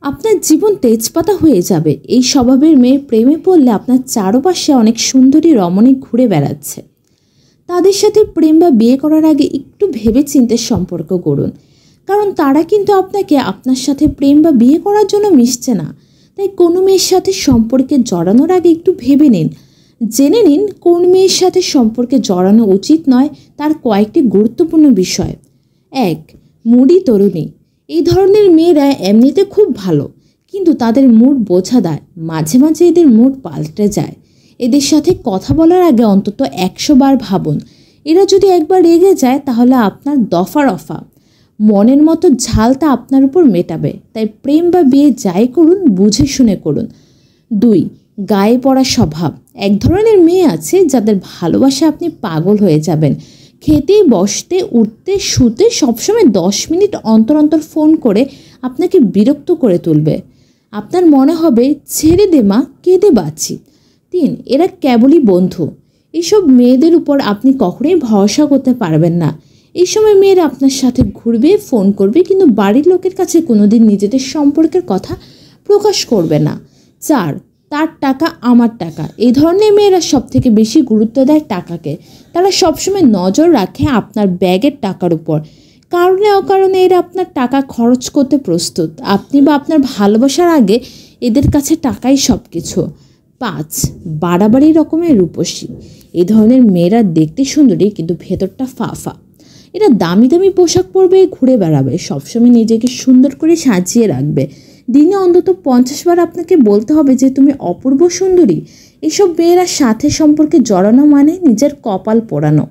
আপনার জীবন তেজপাতা হয়ে যাবে। এই স্বভাবের মেয়ের প্রেমে পড়লে আপনার চারপাশে অনেক সুন্দরী রমণী ঘুরে বেড়াচ্ছে। তাদের সাথে প্রেম বা বিয়ে করার আগে একটু ভেবে চিন্তে সম্পর্ক গড়ুন, কারণ তারা কিন্তু আপনাকে আপনার সাথে প্রেম বা বিয়ে করার জন্য মিশছে না। তাই কোনো মেয়ের সাথে সম্পর্কে জড়ানোর আগে একটু ভেবে নিন, জেনে নিন কোন মেয়ের সাথে সম্পর্কে জড়ানো উচিত নয়। তার কয়েকটি গুরুত্বপূর্ণ বিষয়। 1. মুডি তরুণী। এই ধরনের মেয়েরা এমনিতে খুব ভালো, কিন্তু তাদের মুড বোঝা দেয়। মাঝে মাঝে এদের মুড পাল্টে যায়। এদের সাথে কথা বলার আগে অন্তত 100 বার ভাবুন। এরা যদি একবার রেগে যায় তাহলে আপনার দফা রফা। মনের মতো ঝালটা আপনার উপর মেটাবে। তাই প্রেম বা বিয়ে যাই করুন বুঝে শুনে করুন। 2. গায়ে পড়া স্বভাব। এক ধরনের মেয়ে আছে যাদের ভালোবাসা আপনি পাগল হয়ে যাবেন। খেতে, বসতে, উঠতে, শুতে সবসময় 10 মিনিট অন্তর অন্তর ফোন করে আপনাকে বিরক্ত করে তুলবে। আপনার মনে হবে ছেড়ে দে মা, কেঁদে বাঁচি। 3. এরা কেবলই বন্ধু। এইসব মেয়েদের উপর আপনি কখনোই ভরসা করতে পারবেন না। এই সময় মেয়েরা আপনার সাথে ঘুরবে, ফোন করবে, কিন্তু বাড়ির লোকের কাছে কোনোদিন নিজেদের সম্পর্কের কথা প্রকাশ করবে না। 4. তার টাকা আমার টাকা। এই ধরনের মেয়েরা সব থেকে বেশি গুরুত্ব দেয় টাকাকে। তারা সবসময় নজর রাখে আপনার ব্যাগের টাকার উপর। কারণে অকারণে এরা আপনার টাকা খরচ করতে প্রস্তুত। আপনি বা আপনার ভালোবাসার আগে এদের কাছে টাকাই সব কিছু। 5. বাড়াবাড়ি রকমের রূপসী। এই ধরনের মেয়েরা দেখতে সুন্দরী, কিন্তু ভেতরটা ফাফা। এরা দামি দামি পোশাক পরবে, ঘুরে বেড়াবে, সবসময় নিজেকে সুন্দর করে সাজিয়ে রাখবে। দিনে অন্তত 50 বার আপনাকে বলতে হবে যে তুমি অপূর্ব সুন্দরী। এসব মেয়েরা সাথে সম্পর্কে জড়ানো মানে নিজের কপাল পোড়ানো।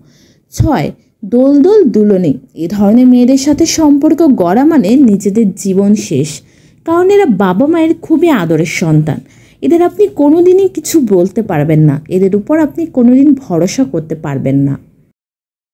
6. দোলদোল দুলনি। এ ধরনের মেয়েদের সাথে সম্পর্ক গড়া মানে নিজেদের জীবন শেষ, কারণ এরা বাবা মায়ের খুবই আদরের সন্তান। এদের আপনি কোনোদিনই কিছু বলতে পারবেন না। এদের উপর আপনি কোনোদিন ভরসা করতে পারবেন না।